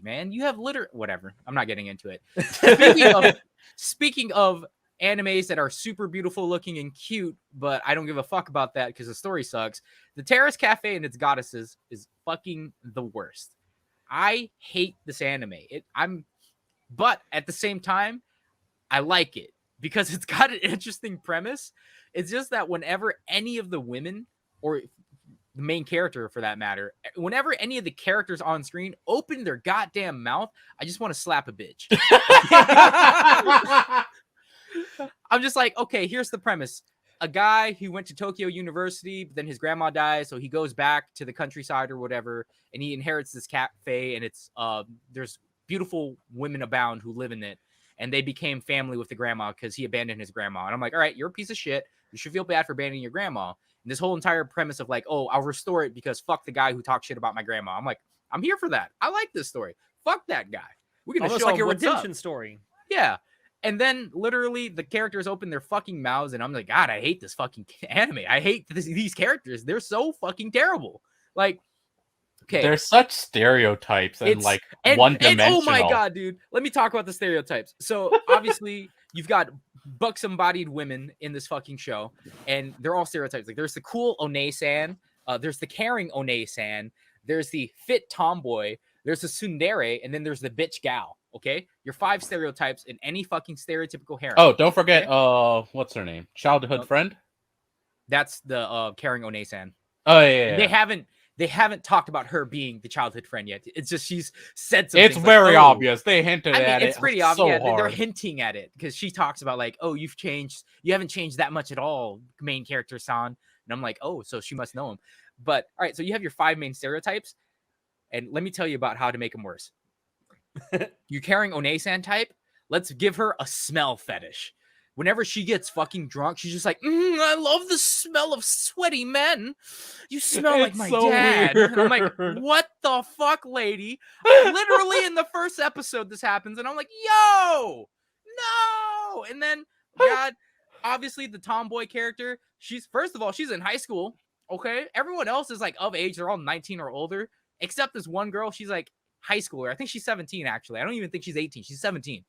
man. You have whatever. I'm not getting into it. Speaking of animes that are super beautiful looking and cute, but I don't give a fuck about that because the story sucks. The Terrace Cafe and its goddesses is fucking the worst. I hate this anime. But at the same time, I like it because it's got an interesting premise. It's just that whenever any of the women, or the main character for that matter, whenever any of the characters on screen open their goddamn mouth, I just want to slap a bitch. I'm just like, okay, here's the premise. A guy who went to Tokyo University, but then his grandma dies, so he goes back to the countryside or whatever, and he inherits this cafe, and it's there's beautiful women abound who live in it, and they became family with the grandma because he abandoned his grandma. And I'm like, all right, you're a piece of shit. You should feel bad for abandoning your grandma. And this whole entire premise of like, oh, I'll restore it because fuck the guy who talks shit about my grandma. I'm like, I'm here for that. I like this story. Fuck that guy. We're gonna almost show like him a what's redemption up. story. Yeah. And then literally the characters open their fucking mouths, and I'm like, God, I hate this fucking anime. I hate these characters. They're so fucking terrible. Like, okay, There's such stereotypes and like one-dimensional. Oh my God, dude. Let me talk about the stereotypes. So obviously you've got buxom-bodied women in this fucking show, and they're all stereotypes. Like there's the cool One-san, there's the caring One-san, there's the fit tomboy, there's the tsundere, and then there's the bitch gal. Okay, your 5 stereotypes in any fucking stereotypical harem. Oh, don't forget, what's her name? Childhood friend. That's the caring One-san. Oh yeah. They haven't talked about her being the childhood friend yet. It's just she's said something. It's very obvious. They hinted at it. It's pretty obvious. Yeah, they're hinting at it because she talks about like, oh, you've changed. You haven't changed that much at all, main character San. And I'm like, oh, so she must know him. But all right, so you have your 5 main stereotypes, and let me tell you about how to make them worse. You're carrying One-san type. Let's give her a smell fetish. Whenever she gets fucking drunk, she's just like, I love the smell of sweaty men. You smell like my dad. And I'm like, what the fuck, lady? Literally in the first episode this happens, and I'm like, yo, no. And then, God, obviously the tomboy character, first of all, she's in high school, okay? Everyone else is like of age. They're all 19 or older, except this one girl. She's like high schooler. I think she's 17, actually. I don't even think she's 18. She's 17.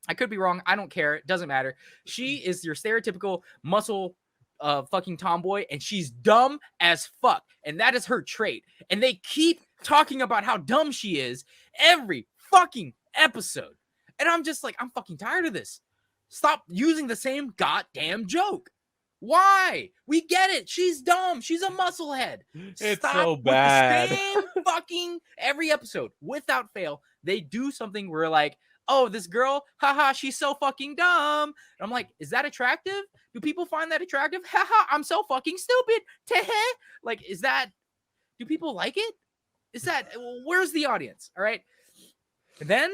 I could be wrong. I don't care. It doesn't matter. She is your stereotypical muscle fucking tomboy, and she's dumb as fuck. And that is her trait. And they keep talking about how dumb she is every fucking episode. And I'm just like, I'm fucking tired of this. Stop using the same goddamn joke. Why? We get it. She's dumb. She's a musclehead. It's Stop so with bad. the same fucking every episode. Without fail, they do something where like, oh, this girl, haha, she's so fucking dumb. And I'm like, is that attractive? Do people find that attractive? Haha, I'm so fucking stupid. Teh. Like, do people like it? Where's the audience? All right. And then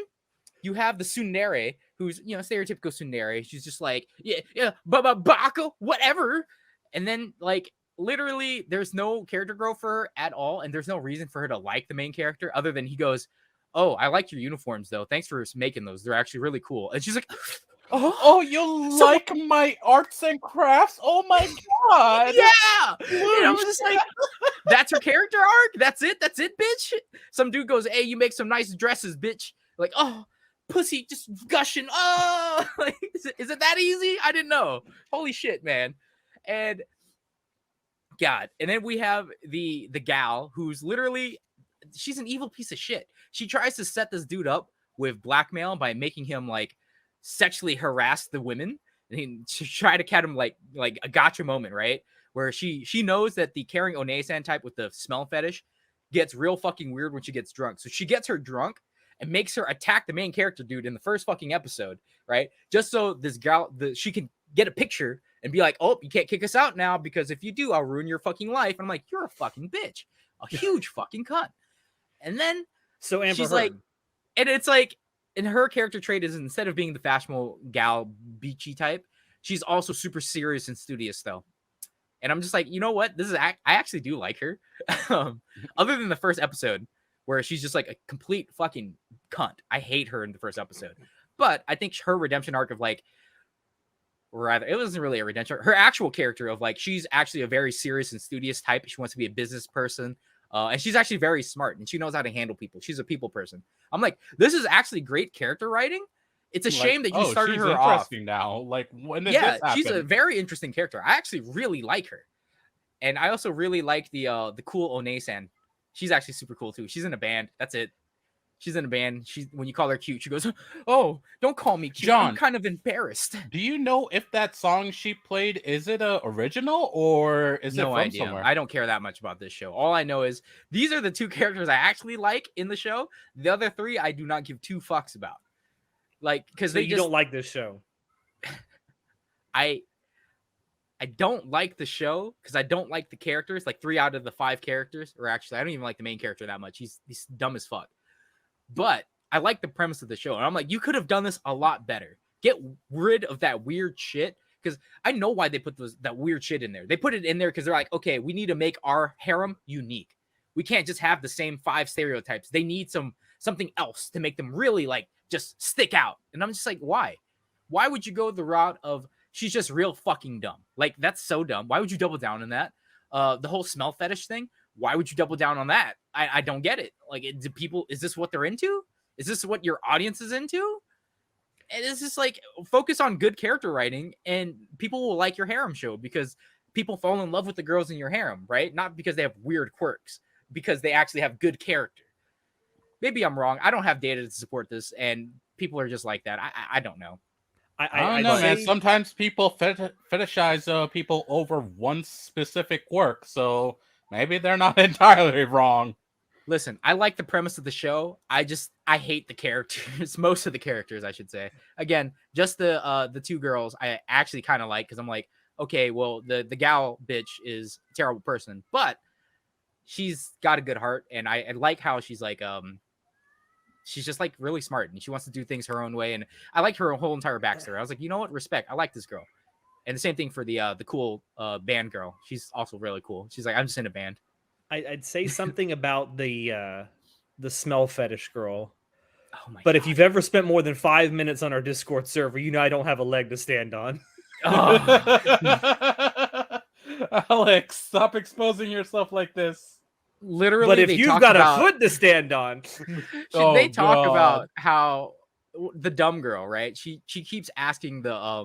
you have the tsundere, who's, stereotypical tsundere. She's just like, yeah, baka, whatever. And then, like, literally, there's no character growth for her at all, and there's no reason for her to like the main character other than he goes, oh, I like your uniforms, though. Thanks for making those. They're actually really cool. And she's like, oh, you like my arts and crafts? Oh, my God. Yeah. And I was just like, that's her character arc? That's it, bitch? Some dude goes, hey, you make some nice dresses, bitch. Like, oh, pussy just gushing. Oh, like, is it that easy? I didn't know. Holy shit, man. And God. And then we have the gal who's literally, she's an evil piece of shit. She tries to set this dude up with blackmail by making him like sexually harass the women. And she try to catch him like a gotcha moment, right? Where she knows that the caring One-san type with the smell fetish gets real fucking weird when she gets drunk. So she gets her drunk and makes her attack the main character dude in the first fucking episode, right? Just so this gal, she can get a picture and be like, oh, you can't kick us out now because if you do, I'll ruin your fucking life. And I'm like, you're a fucking bitch. A huge fucking cunt. And then so Amber she's Heard. like, and it's like, and her character trait is instead of being the fashionable gal beachy type, she's also super serious and studious though. And I'm just like, you know what? I actually do like her. Other than the first episode where she's just like a complete fucking cunt. I hate her in the first episode. But I think her redemption arc of like, rather, it wasn't really a redemption. Her actual character of like, she's actually a very serious and studious type. She wants to be a business person. And she's actually very smart and she knows how to handle people. She's a people person. I'm like, this is actually great character writing. It's a shame that you started she's her off. interesting now. Like, when did Yeah, this happen? she's a very interesting character. I actually really like her. And I also really like the cool One-san. She's actually super cool too. She's in a band. That's it. She's in a band. When you call her cute, she goes, "Oh, don't call me cute. John, I'm kind of embarrassed." Do you know if that song she played, is it a original or is it No from idea. somewhere? I don't care that much about this show. All I know is these are the two characters I actually like in the show. The other three I do not give two fucks about. Like, because So you don't like this show. I don't like the show because I don't like the characters. Like 3 out of the 5 characters, or actually, I don't even like the main character that much. He's dumb as fuck. But I like the premise of the show. And I'm like, you could have done this a lot better. Get rid of that weird shit. Because I know why they put that weird shit in there. They put it in there because they're like, okay, we need to make our harem unique. We can't just have the same 5 stereotypes. They need something else to make them really like just stick out. And I'm just like, why? Why would you go the route of she's just real fucking dumb? Like, that's so dumb. Why would you double down on that? The whole smell fetish thing. Why would you double down on that? I don't get it. Like, is this what they're into? Is this what your audience is into? And it's just like, focus on good character writing and people will like your harem show because people fall in love with the girls in your harem, right? Not because they have weird quirks, because they actually have good character. Maybe I'm wrong. I don't have data to support this and people are just like that. I don't know. I don't know, man. Sometimes people fetishize people over one specific work, so maybe they're not entirely wrong. Listen, I like the premise of the show. I hate the characters. Most of the characters, I should say. Again, just the 2 girls I actually kind of like because I'm like, okay, well, the gal bitch is a terrible person, but she's got a good heart, and I like how she's like she's just like really smart and she wants to do things her own way. And I like her whole entire backstory. I was like, you know what? Respect. I like this girl. And the same thing for the cool band girl. She's also really cool. She's like, I'm just in a band. I'd say something about the smell fetish girl. Oh my but God. If you've ever spent more than 5 minutes on our Discord server, you know I don't have a leg to stand on. Oh. Alex, stop exposing yourself like this. Literally, but if you've got a foot to stand on, they talk about how the dumb girl, right? She keeps asking the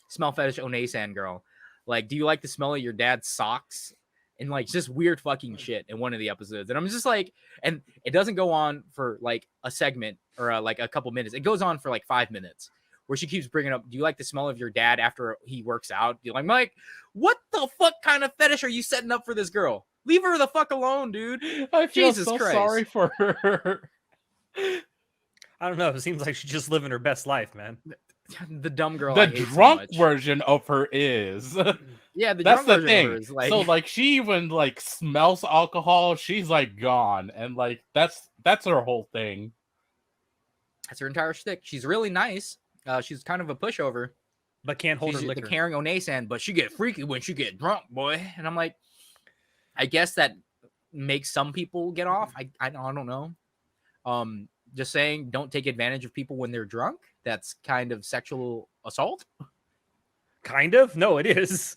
smell fetish One-san girl, like, do you like the smell of your dad's socks? And like just weird fucking shit in one of the episodes. And I'm just like, and it doesn't go on for like a segment or like a couple minutes. It goes on for like 5 minutes where she keeps bringing up, do you like the smell of your dad after he works out? You're like, Mike, what the fuck kind of fetish are you setting up for this girl? Leave her the fuck alone, dude. I feel Jesus so Christ. sorry for her. I don't know. It seems like she's just living her best life, man. The dumb girl. The drunk version of her is. Yeah, that's the thing. Is like... So like she even like smells alcohol, she's like gone, and like that's her whole thing. That's her entire shtick. She's really nice. She's kind of a pushover, but can't hold her liquor. The caring One-san, but she get freaky when she get drunk, boy. And I'm like, I guess that makes some people get off. I don't know. Just saying, don't take advantage of people when they're drunk. That's kind of sexual assault. Kind of? No, it is.